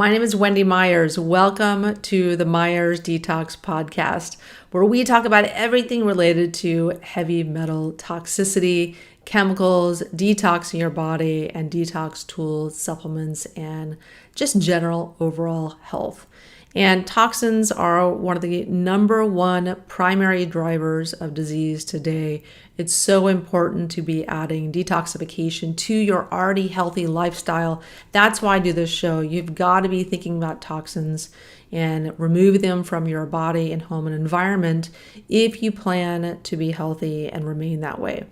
My name is Wendy Myers. Welcome to the MyersDetox podcast, where we talk about everything related to heavy metal toxicity, chemicals, detoxing your body, and detox tools, supplements, and just general overall health. And toxins are one of the number one primary drivers of disease today. It's so important to be adding detoxification to your already healthy lifestyle. That's why I do this show. You've got to be thinking about toxins and remove them from your body and home and environment if you plan to be healthy and remain that way.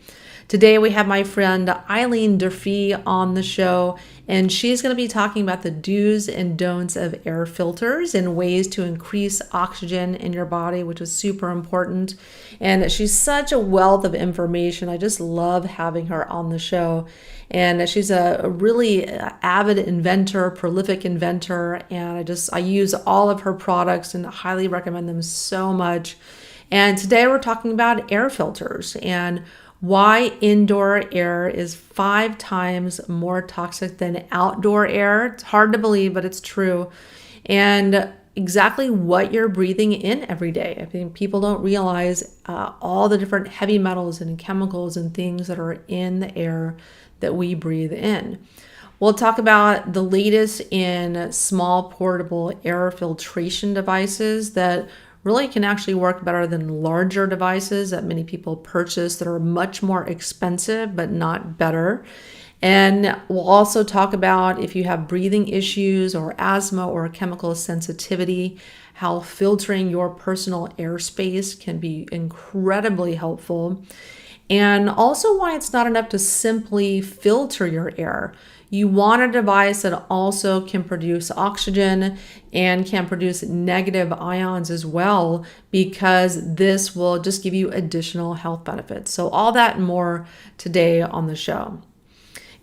Today we have my friend Eileen Durfee on the show, and she's going to be talking about the do's and don'ts of air filters and ways to increase oxygen in your body, which is super important. And she's such a wealth of information. I just love having her on the show. And she's a really avid inventor, prolific inventor, and I use all of her products and highly recommend them so much. And today we're talking about air filters and why indoor air is 5 times more toxic than outdoor air. It's hard to believe, but it's true. And exactly what you're breathing in every day. I think people don't realize all the different heavy metals and chemicals and things that are in the air that we breathe in. We'll talk about the latest in small portable air filtration devices that really can actually work better than larger devices that many people purchase that are much more expensive but not better. And we'll also talk about if you have breathing issues or asthma or chemical sensitivity, how filtering your personal airspace can be incredibly helpful. And also why it's not enough to simply filter your air. You want a device that also can produce oxygen and can produce negative ions as well, because this will just give you additional health benefits. So all that and more today on the show.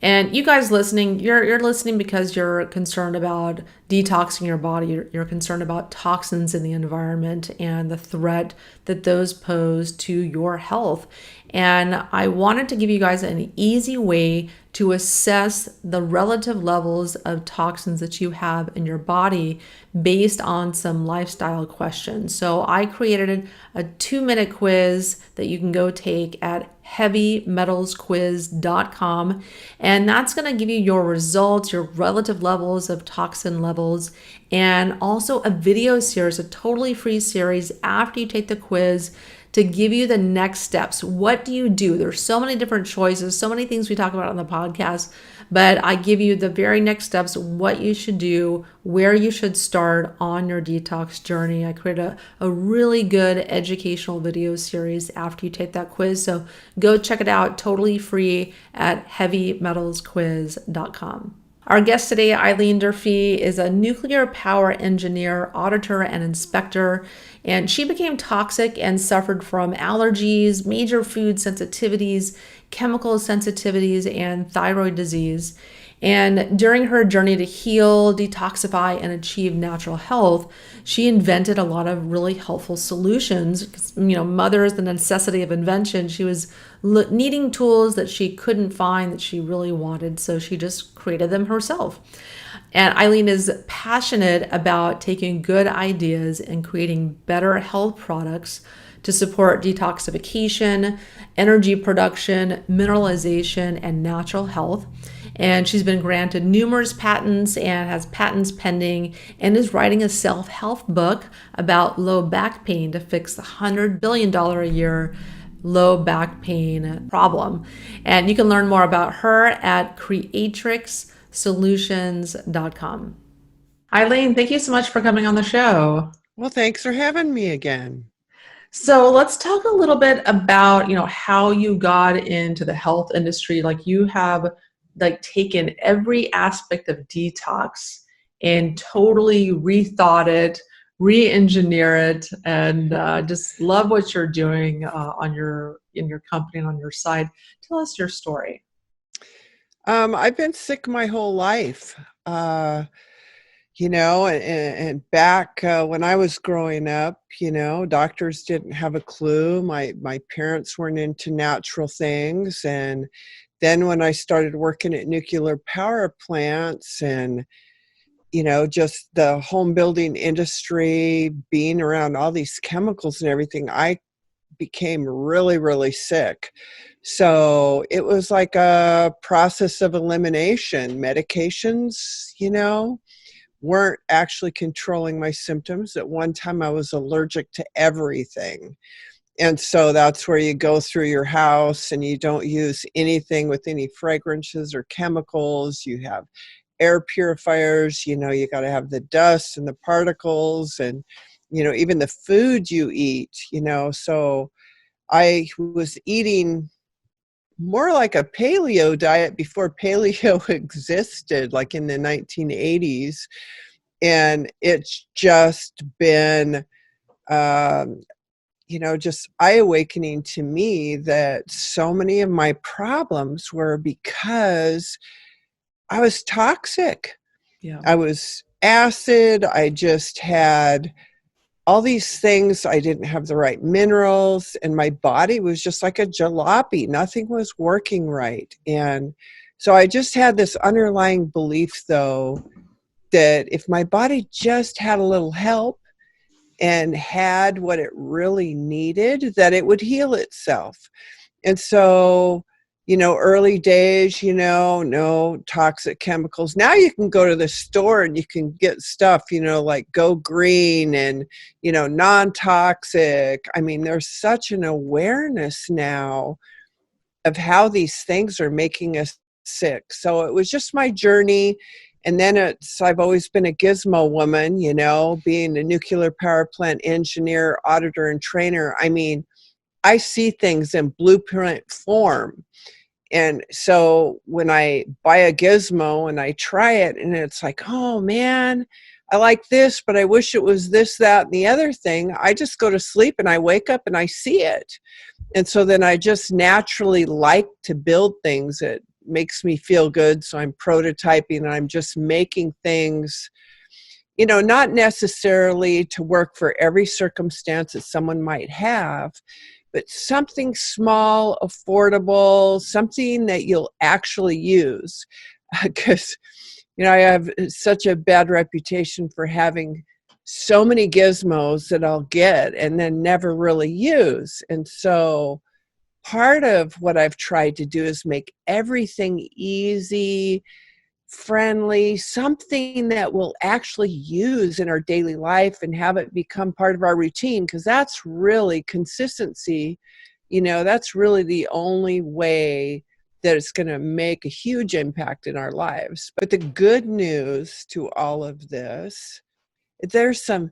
And you guys listening, you're listening because you're concerned about detoxing your body. You're concerned about toxins in the environment and the threat that those pose to your health. And I wanted to give you guys an easy way to assess the relative levels of toxins that you have in your body based on some lifestyle questions. So I created a 2-minute quiz that you can go take at heavymetalsquiz.com. And that's going to give you your results, your relative levels of toxin levels, and also a video series, a totally free series after you take the quiz to give you the next steps. What do you do? There's so many different choices, so many things we talk about on the podcast, but I give you the very next steps, what you should do, where you should start on your detox journey. I created a really good educational video series after you take that quiz. So go check it out, totally free at heavymetalsquiz.com. Our guest today, Eileen Durfee, is a nuclear power engineer, auditor, and inspector, and she became toxic and suffered from allergies, major food sensitivities, chemical sensitivities, and thyroid disease. And during her journey to heal, detoxify, and achieve natural health, she invented a lot of really helpful solutions. Mother is the necessity of invention. She was needing tools that she couldn't find that she really wanted, so she just created them herself. And Eileen is passionate about taking good ideas and creating better health products to support detoxification, energy production, mineralization, and natural health. And she's been granted numerous patents and has patents pending and is writing a self-help book about low back pain to fix the $100 billion a year low back pain problem. And you can learn more about her at creatrixsolutions.com. Eileen, thank you so much for coming on the show. Well, thanks for having me again. So let's talk a little bit about, how you got into the health industry. Like you have taken every aspect of detox and totally rethought it, re-engineer it, and just love what you're doing in your company and on your side. Tell us your story. I've been sick my whole life, and back when I was growing up, doctors didn't have a clue. My parents weren't into natural things. And then when I started working at nuclear power plants and just the home building industry, being around all these chemicals and everything, I became really, really sick. So it was like a process of elimination. Medications, weren't actually controlling my symptoms. At one time, I was allergic to everything. And so that's where you go through your house and you don't use anything with any fragrances or chemicals. You have air purifiers, you got to have the dust and the particles and, even the food you eat, So I was eating more like a paleo diet before paleo existed, like in the 1980s. And it's just been, just eye-awakening to me that so many of my problems were because I was toxic. Yeah. I was acid. I just had all these things. I didn't have the right minerals, and my body was just like a jalopy. Nothing was working right. And so I just had this underlying belief, though, that if my body just had a little help and had what it really needed, that it would heal itself. And so, early days, no toxic chemicals. Now you can go to the store and you can get stuff, like Go Green and, non-toxic. I mean, there's such an awareness now of how these things are making us sick. So it was just my journey. And then I've always been a gizmo woman, being a nuclear power plant engineer, auditor, and trainer. I mean, I see things in blueprint form. And so when I buy a gizmo and I try it and it's like, oh man, I like this, but I wish it was this, that, and the other thing, I just go to sleep and I wake up and I see it. And so then I just naturally like to build things. It makes me feel good. So I'm prototyping and I'm just making things, not necessarily to work for every circumstance that someone might have, but something small, affordable, something that you'll actually use. Because, I have such a bad reputation for having so many gizmos that I'll get and then never really use. And so part of what I've tried to do is make everything easy, friendly, something that we'll actually use in our daily life and have it become part of our routine, because that's really consistency. That's really the only way that it's going to make a huge impact in our lives. But the good news to all of this, there's some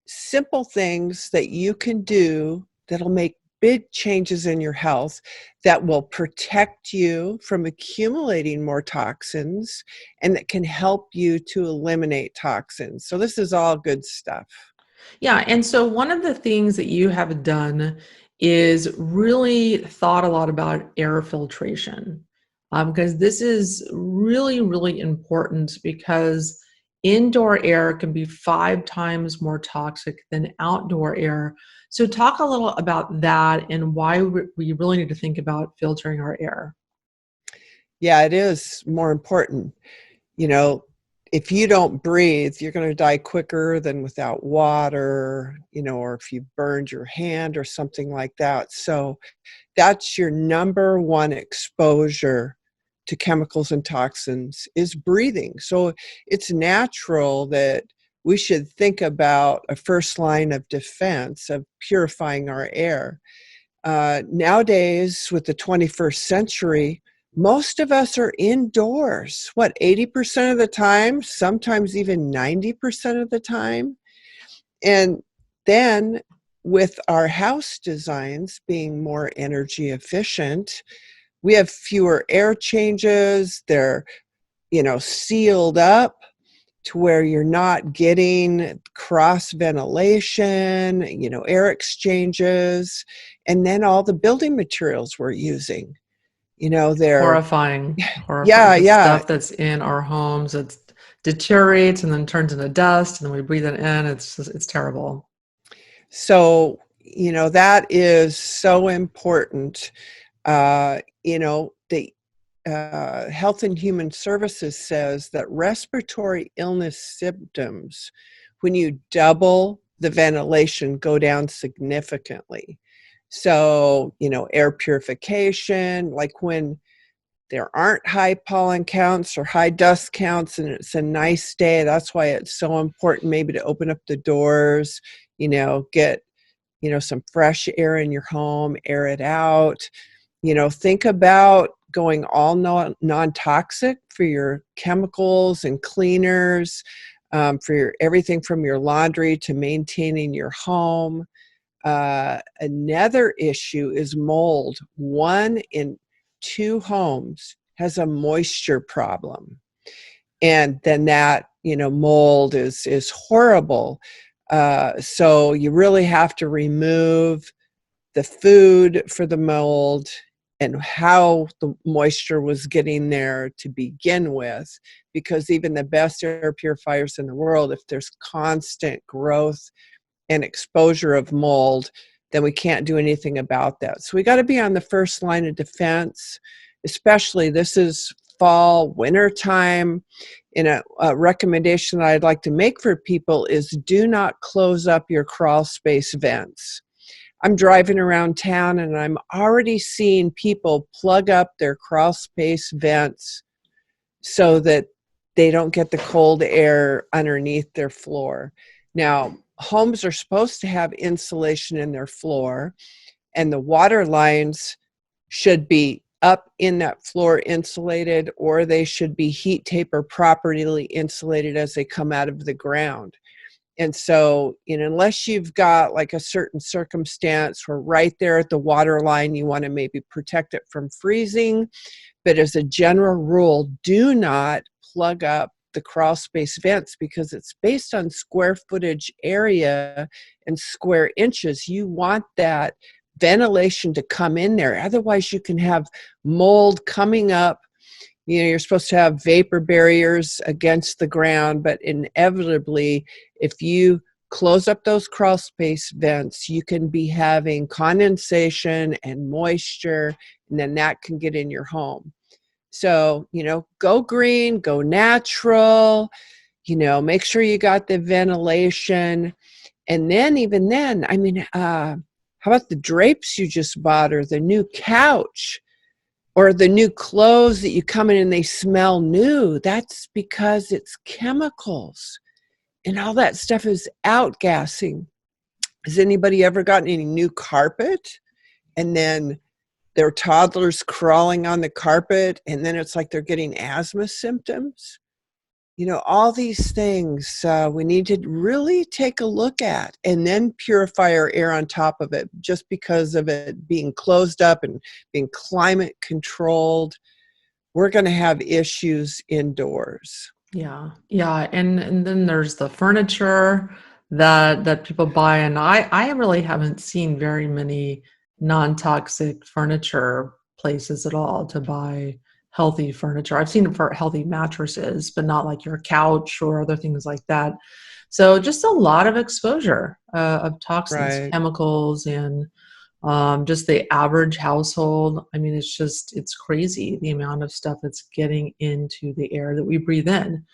simple things that you can do that'll make big changes in your health, that will protect you from accumulating more toxins and that can help you to eliminate toxins. So this is all good stuff. Yeah. And so one of the things that you have done is really thought a lot about air filtration, because this is really, really important, because indoor air can be 5 times more toxic than outdoor air. So talk a little about that and why we really need to think about filtering our air. Yeah, it is more important. You know, if you don't breathe, you're going to die quicker than without water, or if you burned your hand or something like that. So that's your number one exposure to chemicals and toxins, is breathing. So it's natural that we should think about a first line of defense of purifying our air. Nowadays, with the 21st century, most of us are indoors, 80% of the time, sometimes even 90% of the time. And then with our house designs being more energy efficient, we have fewer air changes. They're, sealed up to where you're not getting cross ventilation, air exchanges, and then all the building materials we're using. They're, Horrifying, horrifying. yeah, The yeah. stuff that's in our homes, it deteriorates and then turns into dust, and then we breathe it in. It's terrible. So, that is so important. The Health and Human Services says that respiratory illness symptoms, when you double the ventilation, go down significantly. So, air purification, like when there aren't high pollen counts or high dust counts and it's a nice day, that's why it's so important maybe to open up the doors, get, some fresh air in your home, air it out. Think about going all non-toxic for your chemicals and cleaners, for everything from your laundry to maintaining your home. Another issue is mold. 1 in 2 homes has a moisture problem. And then that, mold is horrible. So you really have to remove the food for the mold and how the moisture was getting there to begin with, because even the best air purifiers in the world, if there's constant growth and exposure of mold, then we can't do anything about that. So we got to be on the first line of defense, especially this is fall, winter time. And a recommendation that I'd like to make for people is do not close up your crawl space vents. I'm driving around town and I'm already seeing people plug up their crawl space vents so that they don't get the cold air underneath their floor. Now, homes are supposed to have insulation in their floor, and the water lines should be up in that floor insulated, or they should be heat tape or properly insulated as they come out of the ground. And so, unless you've got like a certain circumstance where right there at the water line, you want to maybe protect it from freezing. But as a general rule, do not plug up the crawl space vents because it's based on square footage area and square inches. You want that ventilation to come in there. Otherwise, you can have mold coming up. You're supposed to have vapor barriers against the ground, but inevitably, if you close up those crawl space vents, you can be having condensation and moisture, and then that can get in your home. So, go green, go natural, make sure you got the ventilation. And then, even then, how about the drapes you just bought, or the new couch, or the new clothes that you come in and they smell new? That's because it's chemicals. And all that stuff is outgassing. Has anybody ever gotten any new carpet and then their toddlers crawling on the carpet and then it's like they're getting asthma symptoms? All these things we need to really take a look at, and then purify our air on top of it. Just because of it being closed up and being climate controlled, we're going to have issues indoors. Yeah. Yeah. And then there's the furniture that people buy. And I really haven't seen very many non-toxic furniture places at all to buy healthy furniture. I've seen it for healthy mattresses, but not like your couch or other things like that. So just a lot of exposure of toxins, Right. chemicals, and just the average household. I mean, it's crazy the amount of stuff that's getting into the air that we breathe in.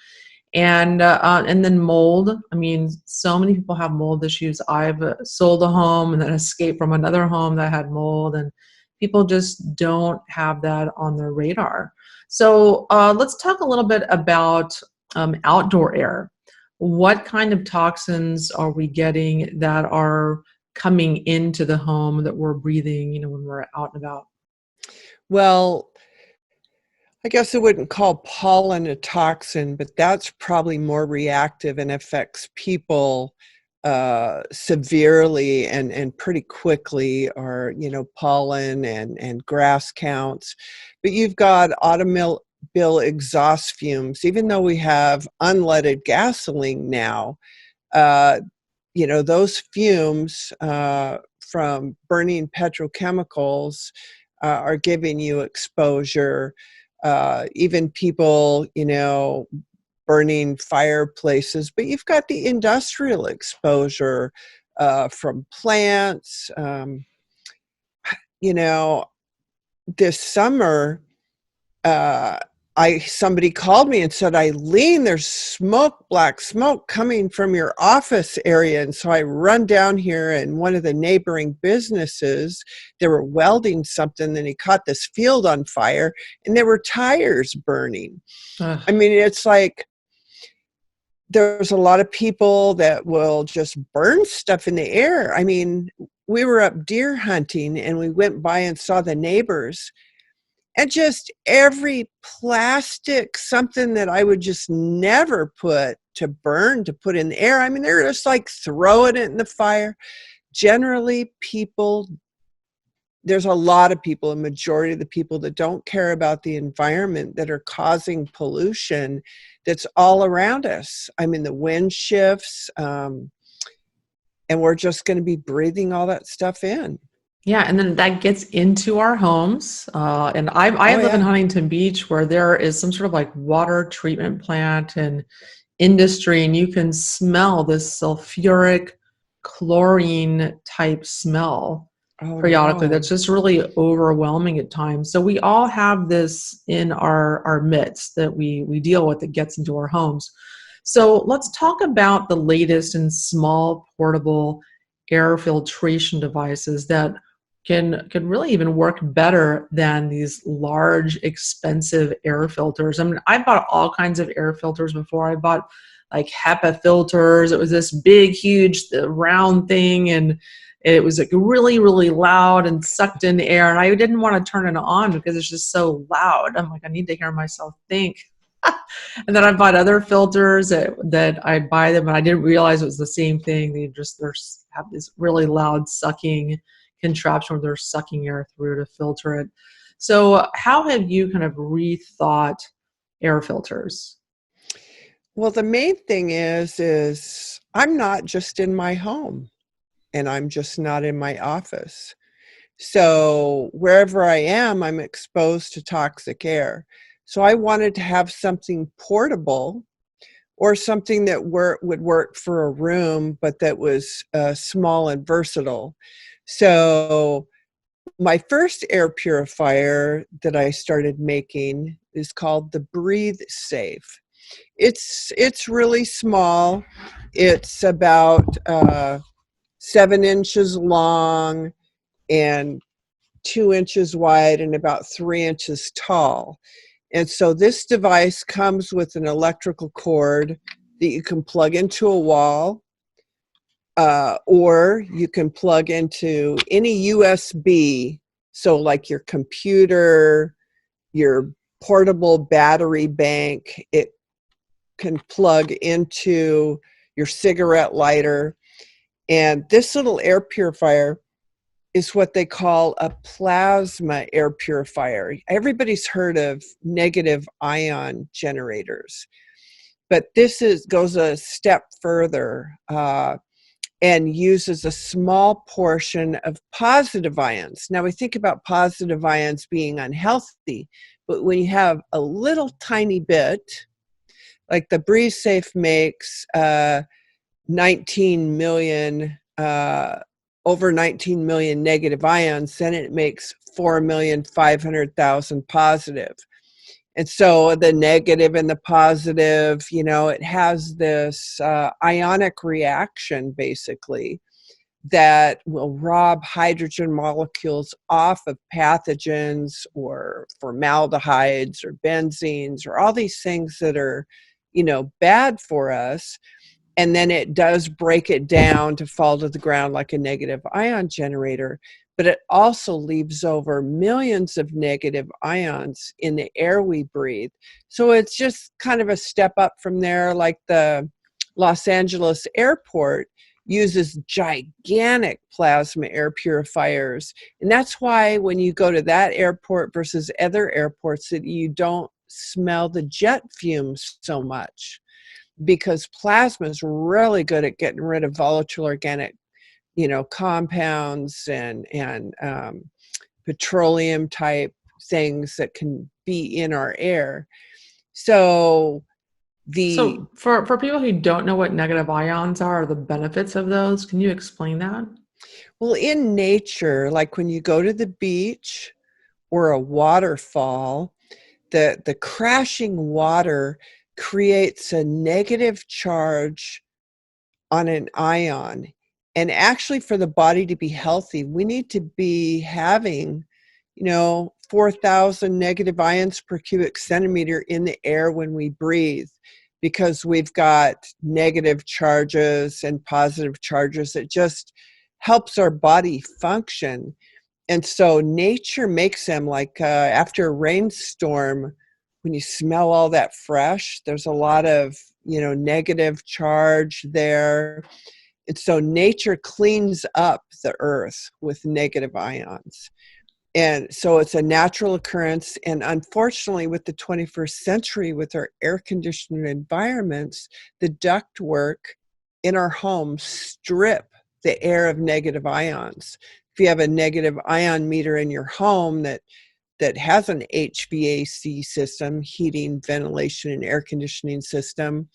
And then mold. I mean, so many people have mold issues. I've sold a home and then escaped from another home that had mold, and people just don't have that on their radar. So let's talk a little bit about outdoor air. What kind of toxins are we getting that are coming into the home that we're breathing, when we're out and about? Well, I guess I wouldn't call pollen a toxin, but that's probably more reactive and affects people severely and pretty quickly, or, pollen and grass counts. But you've got automobile exhaust fumes. Even though we have unleaded gasoline now, those fumes from burning petrochemicals are giving you exposure. Even people, burning fireplaces, but you've got the industrial exposure from plants. This summer, uh, somebody called me and said, Eileen, there's smoke, black smoke coming from your office area. And so I run down here, and one of the neighboring businesses, they were welding something, and he caught this field on fire, and there were tires burning. Ugh. I mean, it's like there's a lot of people that will just burn stuff in the air. I mean, we were up deer hunting, and we went by and saw the neighbors. And just every plastic, something that I would just never put to burn, to put in the air. I mean, they're just like throwing it in the fire. Generally, there's a lot of people, a majority of the people that don't care about the environment, that are causing pollution that's all around us. I mean, the wind shifts, and we're just going to be breathing all that stuff in. Yeah, and then that gets into our homes. And I Oh, live in yeah. Huntington Beach, where there is some sort of like water treatment plant and industry, and you can smell this sulfuric chlorine type smell Oh, periodically. no. That's just really overwhelming at times. So we all have this in our midst that we deal with, that gets into our homes. So let's talk about the latest in small portable air filtration devices that can really even work better than these large, expensive air filters. I mean, I bought all kinds of air filters before. I bought like HEPA filters. It was this big, huge, round thing, and it was like really, really loud and sucked in air. And I didn't want to turn it on because it's just so loud. I'm like, I need to hear myself think. And then I bought other filters that I'd buy them, and I didn't realize it was the same thing. They have this really loud sucking contraption where they're sucking air through to filter it. So how have you kind of rethought air filters? Well, the main thing is I'm not just in my home, and I'm just not in my office. So wherever I am, I'm exposed to toxic air. So I wanted to have something portable, or something that would work for a room, but that was small and versatile. So my first air purifier that I started making is called the Breathe Safe. It's really small. It's about 7 inches long and 2 inches wide and about 3 inches tall. And so this device comes with an electrical cord that you can plug into a wall, or you can plug into any USB. So like your computer, your portable battery bank, it can plug into your cigarette lighter. And this little air purifier is what they call a plasma air purifier. Everybody's heard of negative ion generators, but this goes a step further, and uses a small portion of positive ions. Now we think about positive ions being unhealthy, but when you have a little tiny bit, like the Breathe Safe makes 19 million, over 19 million negative ions, then it makes 4,500,000 positive. And so the negative and the positive, it has this ionic reaction, basically, that will rob hydrogen molecules off of pathogens or formaldehydes or benzenes or all these things that are, bad for us. And then it does break it down to fall to the ground like a negative ion generator. But it also leaves over millions of negative ions in the air we breathe. So it's just kind of a step up from there. Like the Los Angeles airport uses gigantic plasma air purifiers. And that's why when you go to that airport versus other airports, that you don't smell the jet fumes so much, because plasma is really good at getting rid of volatile organic, compounds and petroleum type things that can be in our air. So So for people who don't know what negative ions are, or the benefits of those, can you explain that? well, in nature, like when you go to the beach or a waterfall, the crashing water creates a negative charge on an ion. And actually, for the body to be healthy, we need to be having, 4,000 negative ions per cubic centimeter in the air when we breathe, because we've got negative charges and positive charges. It just helps our body function. And so nature makes them, like after a rainstorm, when you smell all that fresh, there's a lot of, negative charge there. And so nature cleans up the earth with negative ions. And so it's a natural occurrence. And unfortunately, with the 21st century, with our air-conditioned environments, the ductwork in our homes strip the air of negative ions. If you have a negative ion meter in your home that has an HVAC system, heating, ventilation, and air conditioning system,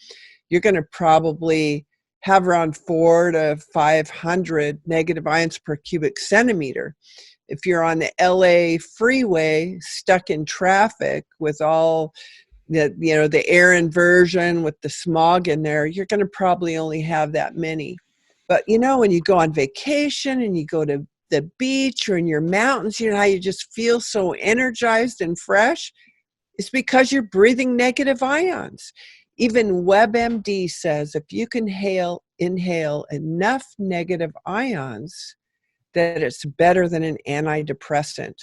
you're going to probably have around 400 to 500 negative ions per cubic centimeter. If you're on the LA freeway stuck in traffic with all the air inversion with the smog in there, you're going to probably only have that many. But when you go on vacation and you go to the beach or in your mountains, how you just feel so energized and fresh? It's because you're breathing negative ions. Even WebMD says if you can inhale enough negative ions, that it's better than an antidepressant.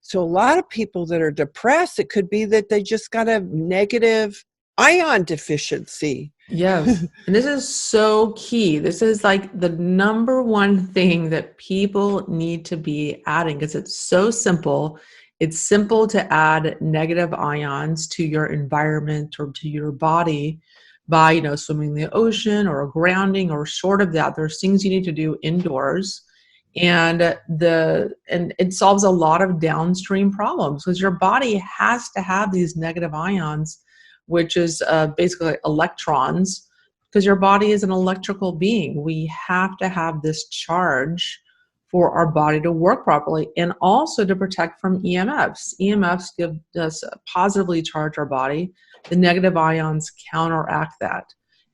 So a lot of people that are depressed, it could be that they just got a negative ion deficiency. Yes. And this is so key. This is like the number one thing that people need to be adding, because it's so simple. It's simple to add negative ions to your environment or to your body by, swimming in the ocean or grounding or short of that. There's things you need to do indoors. And it solves a lot of downstream problems, because your body has to have these negative ions, which is basically like electrons, because your body is an electrical being. We have to have this charge for our body to work properly, and also to protect from EMFs. EMFs give us positively charge our body. The negative ions counteract that.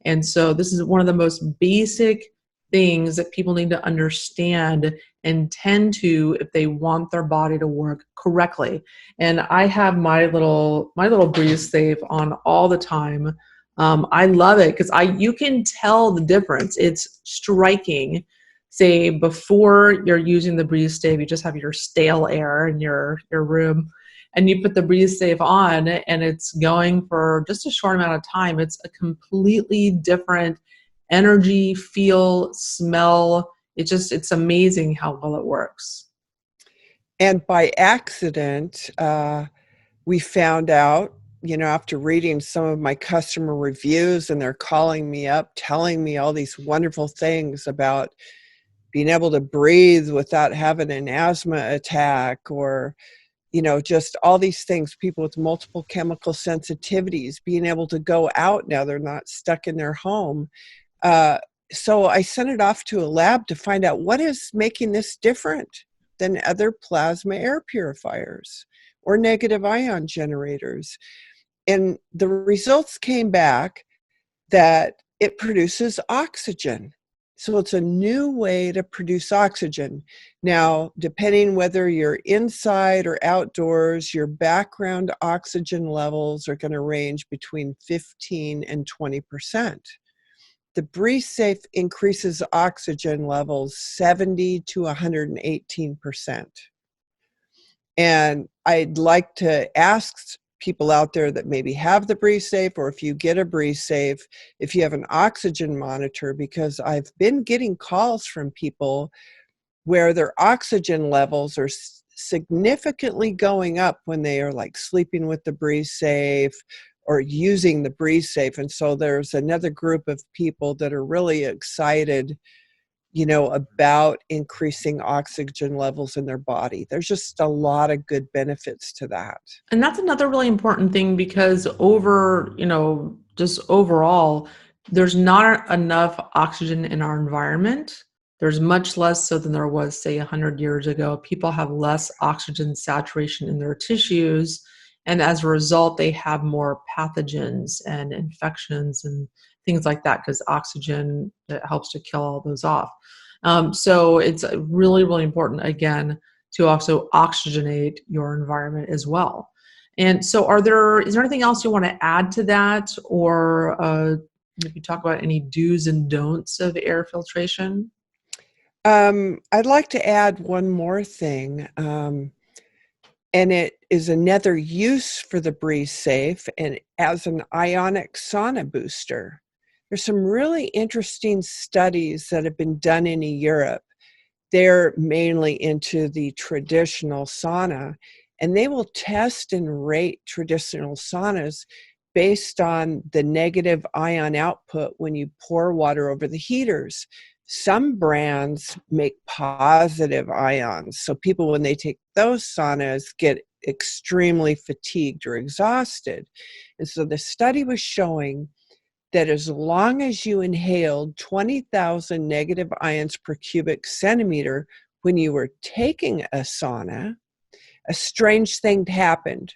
And so this is one of the most basic things that people need to understand and tend to if they want their body to work correctly. And I have my little breathe safe on all the time. I love it because you can tell the difference. It's striking. Say before you're using the breathe safe, you just have your stale air in your room, and you put the breathe safe on, and it's going for just a short amount of time. It's a completely different energy, feel, smell. It's amazing how well it works. And by accident, we found out, after reading some of my customer reviews, and they're calling me up, telling me all these wonderful things about being able to breathe without having an asthma attack, or, just all these things, people with multiple chemical sensitivities, being able to go out now, they're not stuck in their home. So I sent it off to a lab to find out what is making this different than other plasma air purifiers or negative ion generators. And the results came back that it produces oxygen. So it's a new way to produce oxygen. Now, depending whether you're inside or outdoors, your background oxygen levels are going to range between 15 and 20%. The Breathe Safe increases oxygen levels 70 to 118%. And I'd like to ask people out there that maybe have the Breathe Safe, or if you get a Breathe Safe, if you have an oxygen monitor, because I've been getting calls from people where their oxygen levels are significantly going up when they are like sleeping with the Breathe Safe or using the Breathe Safe. And so there's another group of people that are really excited, about increasing oxygen levels in their body. There's just a lot of good benefits to that. And that's another really important thing, because just overall, there's not enough oxygen in our environment. There's much less so than there was, say, 100 years ago. People have less oxygen saturation in their tissues. And as a result, they have more pathogens and infections and things like that, because oxygen helps to kill all those off. So it's really, really important, again, to also oxygenate your environment as well. And so is there anything else you want to add to that, or maybe talk about any do's and don'ts of air filtration? I'd like to add one more thing, and it is another use for the Breathe Safe and as an ionic sauna booster. There's some really interesting studies that have been done in Europe. They're mainly into the traditional sauna, and they will test and rate traditional saunas based on the negative ion output when you pour water over the heaters. Some brands make positive ions, so people, when they take those saunas, get extremely fatigued or exhausted. And so the study was showing that as long as you inhaled 20,000 negative ions per cubic centimeter when you were taking a sauna, a strange thing happened.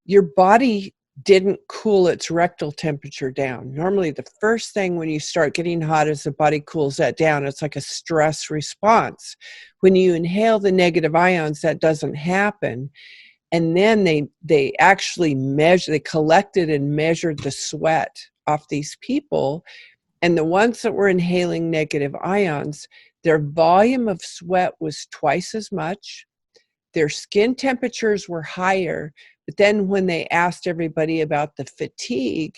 Your body didn't cool its rectal temperature down. Normally, the first thing when you start getting hot is the body cools that down. It's like a stress response. When you inhale the negative ions, that doesn't happen. And then they actually they collected and measured the sweat off these people. And the ones that were inhaling negative ions, their volume of sweat was twice as much. Their skin temperatures were higher. But then when they asked everybody about the fatigue,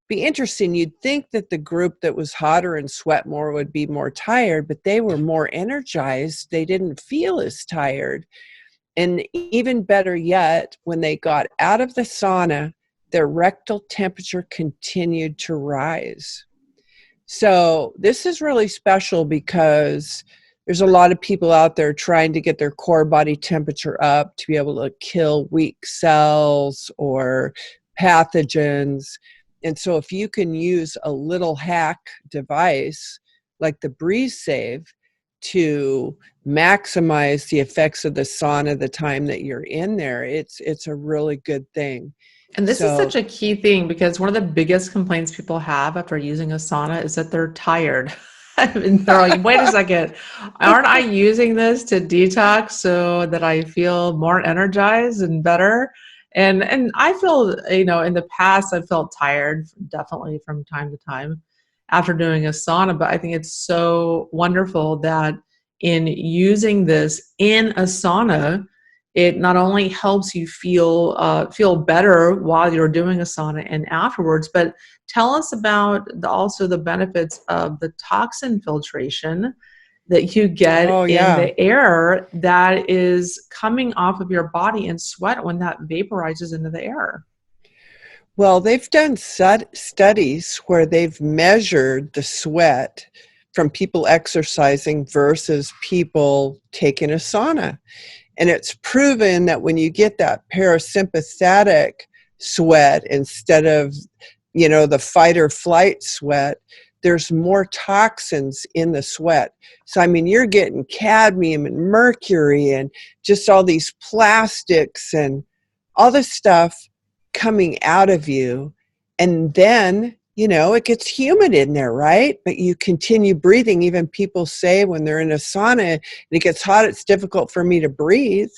be interesting, you'd think that the group that was hotter and sweat more would be more tired, but they were more energized. They didn't feel as tired. And even better yet, when they got out of the sauna, their rectal temperature continued to rise. So this is really special because there's a lot of people out there trying to get their core body temperature up to be able to kill weak cells or pathogens. And so if you can use a little hack device like the Breathe Save to maximize the effects of the sauna the time that you're in there, it's a really good thing. And this is So, such a key thing, because one of the biggest complaints people have after using a sauna is that they're tired. And they're like, wait a second, aren't I using this to detox so that I feel more energized and better? And I feel, in the past, I felt tired, definitely from time to time after doing a sauna. But I think it's so wonderful that in using this in a sauna, it not only helps you feel better while you're doing a sauna and afterwards, but tell us about also the benefits of the toxin filtration that you get oh in yeah. the air that is coming off of your body in sweat when that vaporizes into the air. Well, they've done studies where they've measured the sweat from people exercising versus people taking a sauna. And it's proven that when you get that parasympathetic sweat instead of, the fight or flight sweat, there's more toxins in the sweat. So, I mean, you're getting cadmium and mercury and just all these plastics and all this stuff coming out of you. And then, it gets humid in there, right? But you continue breathing. Even people say when they're in a sauna and it gets hot, it's difficult for me to breathe.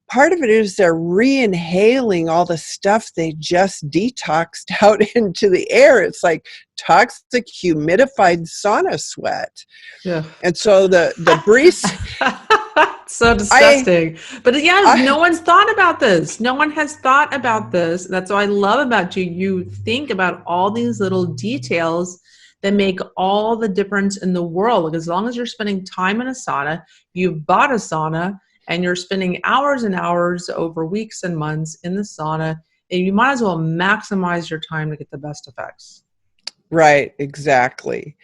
Part of it is they're re-inhaling all the stuff they just detoxed out into the air. It's like toxic humidified sauna sweat. Yeah. And so the breeze, So disgusting. But yeah, no one's thought about this. No one has thought about this. That's what I love about you. You think about all these little details that make all the difference in the world. As long as you're spending time in a sauna, you've bought a sauna, and you're spending hours and hours over weeks and months in the sauna, and you might as well maximize your time to get the best effects. right, exactly.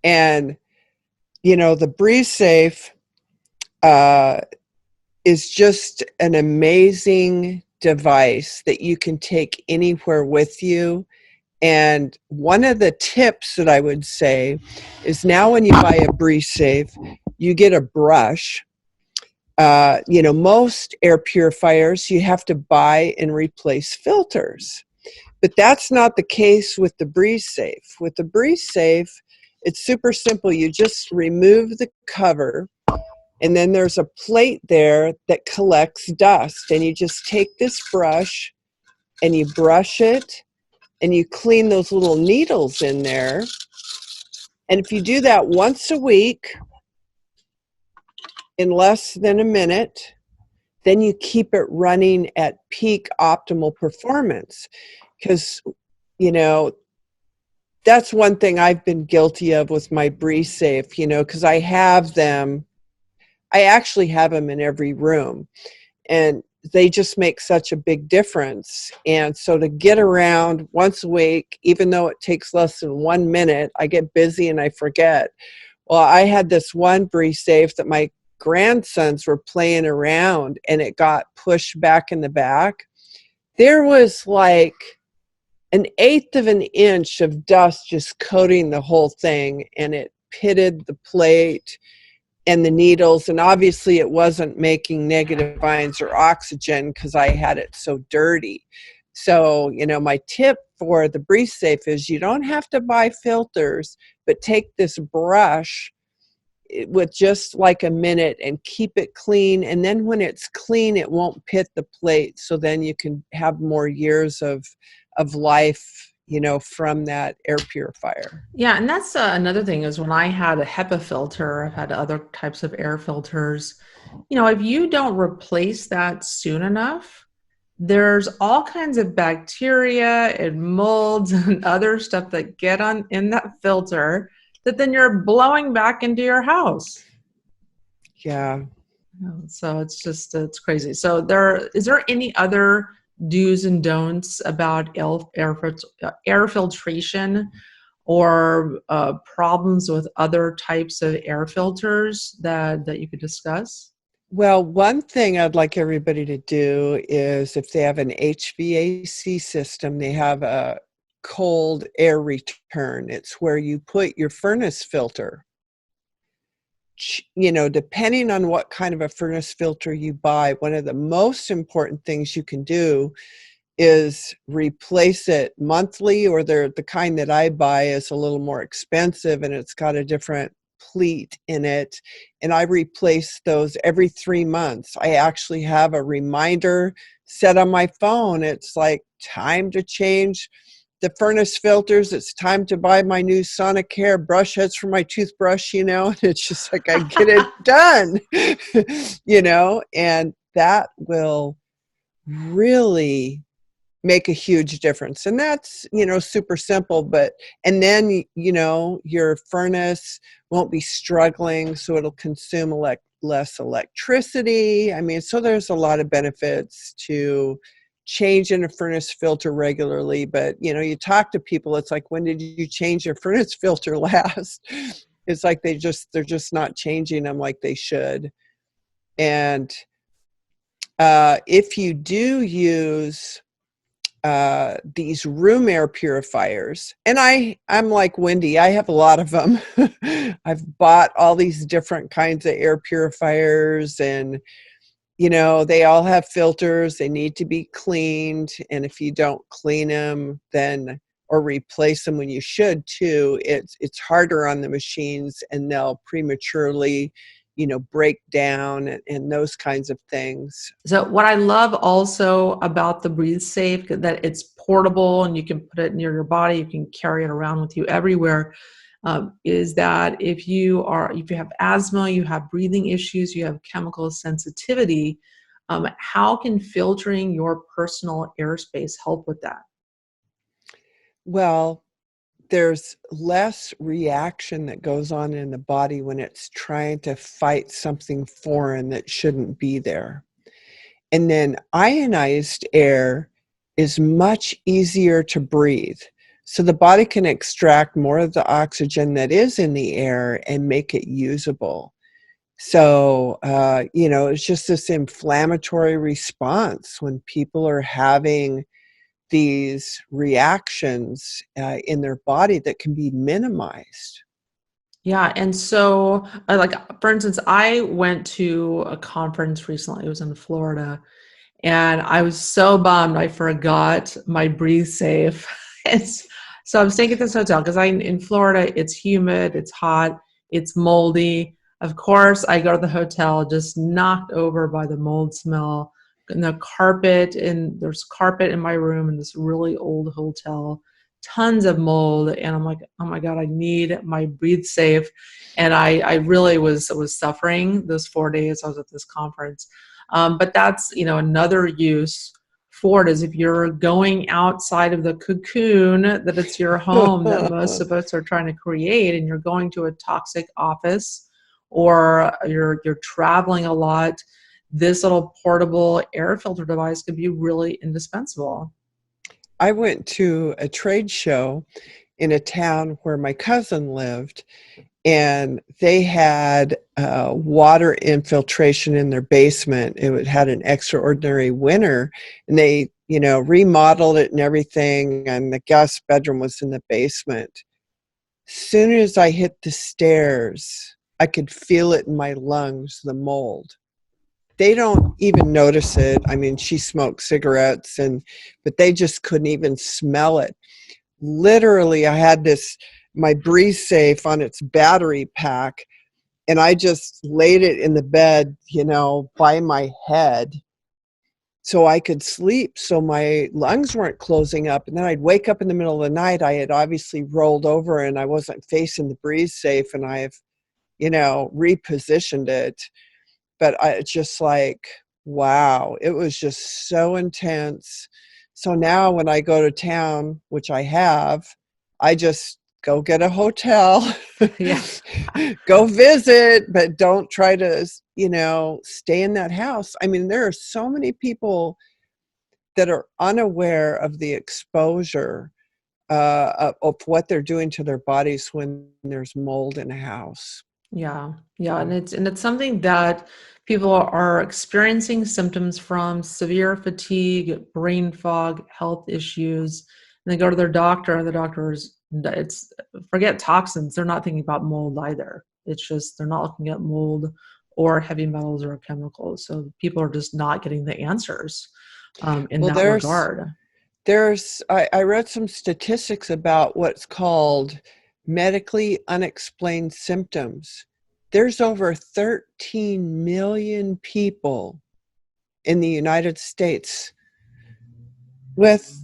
And, the Breathe Safe is just an amazing device that you can take anywhere with you. And one of the tips that I would say is, now when you buy a Breathe Safe, you get a brush, Most air purifiers, you have to buy and replace filters. But that's not the case with the Breeze Safe. With the Breeze Safe, it's super simple. You just remove the cover, and then there's a plate there that collects dust. And you just take this brush and you brush it and you clean those little needles in there. And if you do that once a week in less than a minute, then you keep it running at peak optimal performance. Because, that's one thing I've been guilty of with my Breeze Safe, because I actually have them in every room, and they just make such a big difference. And so to get around once a week, even though it takes less than 1 minute, I get busy and I forget. Well, I had this one Breeze Safe that my grandsons were playing around, and it got pushed back in the back. There was like 1/8 of an inch of dust just coating the whole thing, and it pitted the plate and the needles, and obviously it wasn't making negative ions or oxygen because I had it so dirty. So, my tip for the Breeze Safe is you don't have to buy filters, but take this brush with just like a minute and keep it clean. And then when it's clean, it won't pit the plate. So then you can have more years of life, from that air purifier. Yeah, and that's another thing is when I had a HEPA filter, I've had other types of air filters. If you don't replace that soon enough, there's all kinds of bacteria and molds and other stuff that get on in that filter that then you're blowing back into your house. Yeah. So it's crazy. So is there any other do's and don'ts about air filtration or problems with other types of air filters that you could discuss? Well, one thing I'd like everybody to do is if they have an HVAC system, they have a cold air return. It's where you put your furnace filter. Depending on what kind of a furnace filter you buy, one of the most important things you can do is replace it monthly, or the kind that I buy is a little more expensive and it's got a different pleat in it, and I replace those every 3 months. I actually have a reminder set on my phone. It's like time to change the furnace filters. It's time to buy my new Sonicare brush heads for my toothbrush, and it's just like I get it done, and that will really make a huge difference. And that's, super simple, and then, your furnace won't be struggling, so it'll consume less electricity. I mean, so there's a lot of benefits to changing a furnace filter regularly. But, you talk to people, it's like, when did you change your furnace filter last? It's like they're just not changing them like they should. And if you do use these room air purifiers, and I'm like Wendy, I have a lot of them. I've bought all these different kinds of air purifiers, and they all have filters. They need to be cleaned, and if you don't clean them then or replace them when you should too, it's harder on the machines, and they'll prematurely break down and those kinds of things. So what I love also about the Breathe Safe, that it's portable and you can put it near your body, you can carry it around with you everywhere, is that if you have asthma, you have breathing issues, you have chemical sensitivity, how can filtering your personal airspace help with that? Well, there's less reaction that goes on in the body when it's trying to fight something foreign that shouldn't be there. And then ionized air is much easier to breathe. So the body can extract more of the oxygen that is in the air and make it usable. So, it's just this inflammatory response when people are having these reactions in their body that can be minimized. Yeah. And so, like, for instance, I went to a conference recently. It was in Florida. And I was so bummed I forgot my breathe safe. It's, so I'm staying at this hotel because I in Florida, it's humid, it's hot, it's moldy. Of course, I go to the hotel just knocked over by the mold smell and the carpet, and there's carpet in my room in this really old hotel, tons of mold. And I'm like, oh my God, I need my breathe safe. And I really was suffering those 4 days I was at this conference. But that's, another use for it is if you're going outside of the cocoon that it's your home that most of us are trying to create, and you're going to a toxic office or you're traveling a lot, this little portable air filter device could be really indispensable. I went to a trade show in a town where my cousin lived, and they had water infiltration in their basement. It had an extraordinary winter, and they, remodeled it and everything, and the guest bedroom was in the basement. Soon as I hit the stairs, I could feel it in my lungs, the mold. They don't even notice it. I mean, she smoked cigarettes, but they just couldn't even smell it. Literally, I had my Breeze Safe on its battery pack, and I just laid it in the bed, by my head so I could sleep, so my lungs weren't closing up. And then I'd wake up in the middle of the night. I had obviously rolled over and I wasn't facing the Breeze Safe, and I've, repositioned it. But it's just like, wow, it was just so intense. So now when I go to town, which I have, I just go get a hotel, Yeah. go visit, but don't try to, stay in that house. I mean, there are so many people that are unaware of the exposure of what they're doing to their bodies when there's mold in a house. Yeah, yeah, and it's something that people are experiencing symptoms from: severe fatigue, brain fog, health issues, and they go to their doctor, and the doctor's it's forget toxins. They're not thinking about mold either. It's just they're not looking at mold or heavy metals or chemicals. So people are just not getting the answers in Well, that regard. I read some statistics about what's called medically unexplained symptoms. There's over 13 million people in the United States with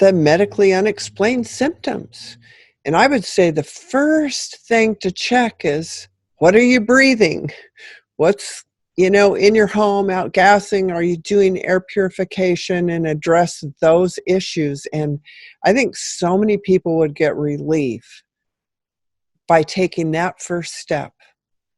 the medically unexplained symptoms. And I would say the first thing to check is, what are you breathing? What's, in your home, out gassing? Are you doing air purification? And address those issues. And I think so many people would get relief by taking that first step.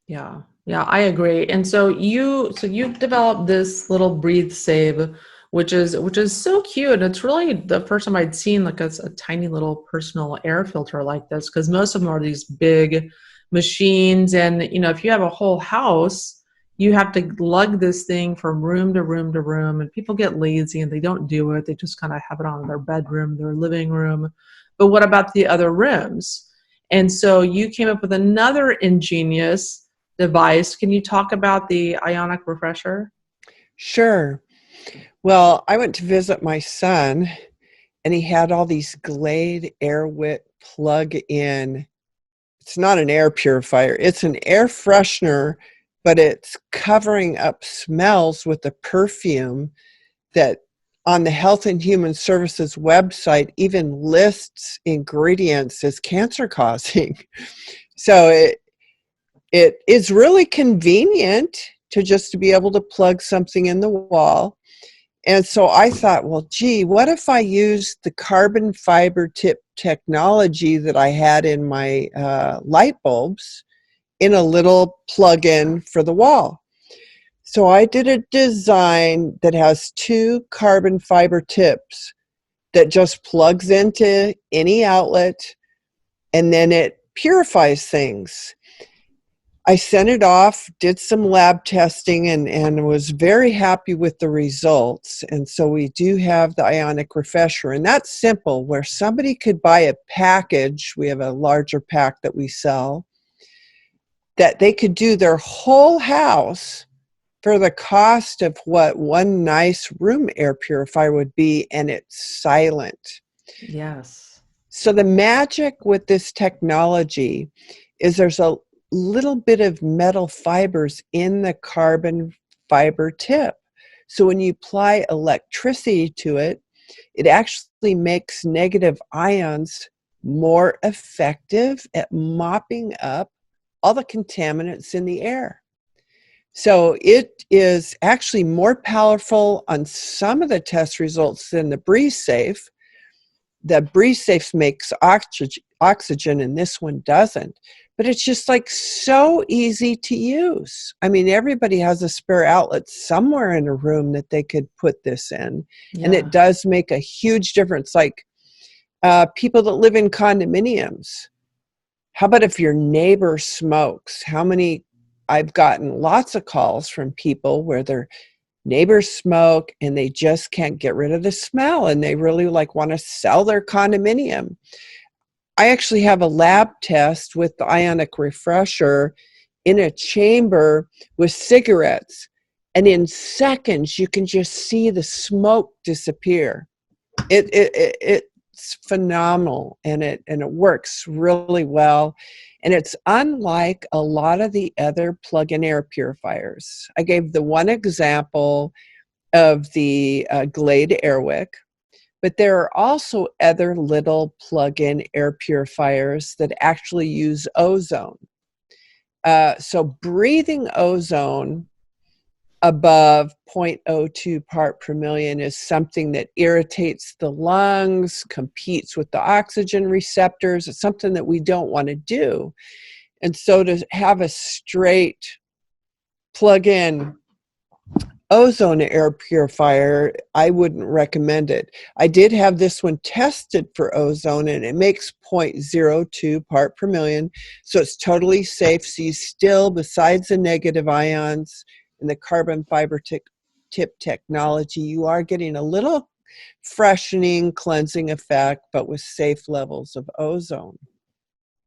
Yeah, yeah, I agree. And so you developed this little breathe save, which is so cute. It's really the first time I'd seen like a tiny little personal air filter like this, because most of them are these big machines. And if you have a whole house, you have to lug this thing from room to room to room, and people get lazy and they don't do it. They just kind of have it on in their bedroom, their living room. But what about the other rooms? And so you came up with another ingenious device. Can you talk about the ionic refresher? Sure. Well, I went to visit my son, and he had all these Glade AirWick plug-in. It's not an air purifier. It's an air freshener, but it's covering up smells with a perfume that on the Health and Human Services website even lists ingredients as cancer causing. So it is really convenient to be able to plug something in the wall. And so I thought, well, gee, what if I used the carbon fiber tip technology that I had in my light bulbs in a little plug-in for the wall? So I did a design that has two carbon fiber tips that just plugs into any outlet, and then it purifies things. I sent it off, did some lab testing, and was very happy with the results. And so we do have the ionic refresher, and that's simple, where somebody could buy a package. We have a larger pack that we sell, that they could do their whole house for the cost of what one nice room air purifier would be, and it's silent. Yes. So the magic with this technology is there's a little bit of metal fibers in the carbon fiber tip. So when you apply electricity to it, it actually makes negative ions more effective at mopping up all the contaminants in the air. So it is actually more powerful on some of the test results than the Breeze Safe. The Breeze Safe makes oxygen and this one doesn't. But it's just like so easy to use. I mean, everybody has a spare outlet somewhere in a room that they could put this in. Yeah. And it does make a huge difference. Like people that live in condominiums. How about if your neighbor smokes? I've gotten lots of calls from people where their neighbors smoke and they just can't get rid of the smell and they really want to sell their condominium. I actually have a lab test with the ionic refresher in a chamber with cigarettes, and in seconds you can just see the smoke disappear. It's phenomenal, and it works really well. And it's unlike a lot of the other plug-in air purifiers. I gave the one example of the Glade Airwick, but there are also other little plug-in air purifiers that actually use ozone. So breathing ozone above 0.02 part per million is something that irritates the lungs, competes with the oxygen receptors. It's something that we don't want to do. And so to have a straight plug-in ozone air purifier, I wouldn't recommend it. I did have this one tested for ozone, and it makes 0.02 part per million. So it's totally safe. So you still, besides the negative ions and the carbon fiber tip technology, you are getting a little freshening, cleansing effect, but with safe levels of ozone.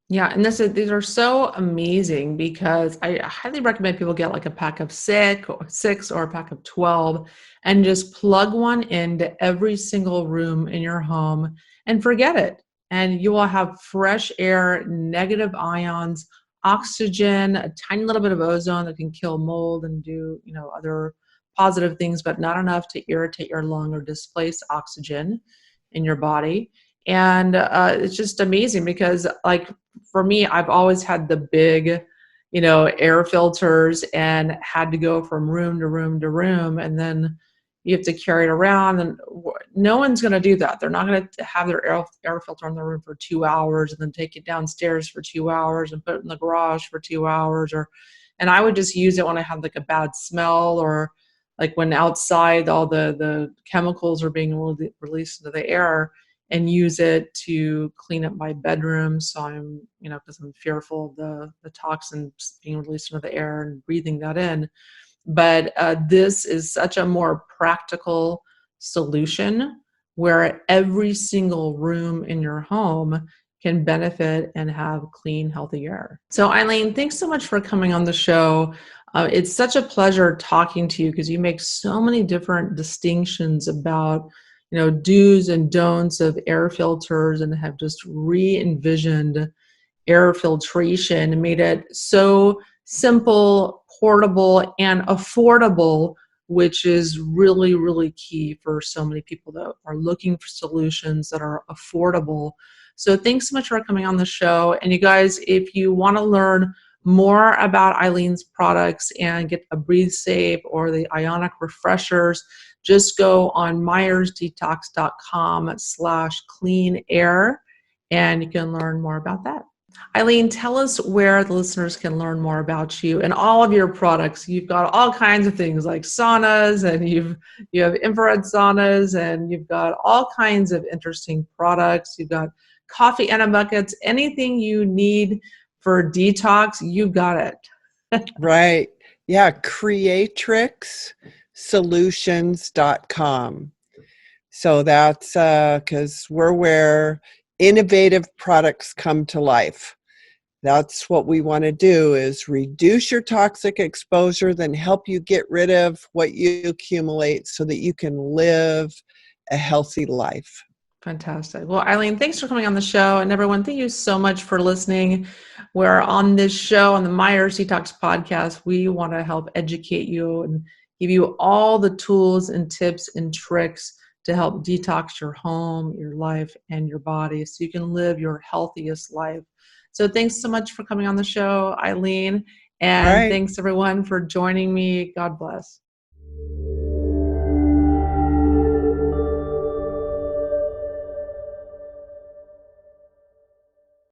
Yeah, and these are so amazing because I highly recommend people get like a pack of six or a pack of 12 and just plug one into every single room in your home and forget it. And you will have fresh air, negative ions, oxygen, a tiny little bit of ozone that can kill mold and do, other positive things, but not enough to irritate your lung or displace oxygen in your body. And it's just amazing because for me, I've always had the big, air filters and had to go from room to room to room. And then you have to carry it around, and no one's going to do that. They're not going to have their air filter in their room for 2 hours and then take it downstairs for 2 hours and put it in the garage for 2 hours. And I would just use it when I had like a bad smell, or like when outside all the chemicals are being released into the air, and use it to clean up my bedroom. So I'm, because I'm fearful of the toxins being released into the air and breathing that in. But this is such a more practical solution where every single room in your home can benefit and have clean, healthy air. So Eileen, thanks so much for coming on the show. It's such a pleasure talking to you because you make so many different distinctions about do's and don'ts of air filters, and have just re-envisioned air filtration and made it so simple, portable, and affordable, which is really, really key for so many people that are looking for solutions that are affordable. So thanks so much for coming on the show. And you guys, if you want to learn more about Eileen's products and get a Breathe Safe or the Ionic Refreshers, just go on MyersDetox.com/clean air, and you can learn more about that. Eileen, tell us where the listeners can learn more about you and all of your products. You've got all kinds of things like saunas, and you have infrared saunas, and you've got all kinds of interesting products. You've got coffee buckets, anything you need for detox, you got it. Right. Yeah. CreatrixSolutions.com. So that's because we're where innovative products come to life. That's what we want to do, is reduce your toxic exposure, then help you get rid of what you accumulate so that you can live a healthy life. Fantastic. Well, Eileen, thanks for coming on the show. And everyone, thank you so much for listening. We're on this show, on the Myers Detox podcast. We want to help educate you and give you all the tools and tips and tricks to help detox your home, your life, and your body so you can live your healthiest life. So thanks so much for coming on the show, Eileen. All And right. thanks everyone for joining me. God bless.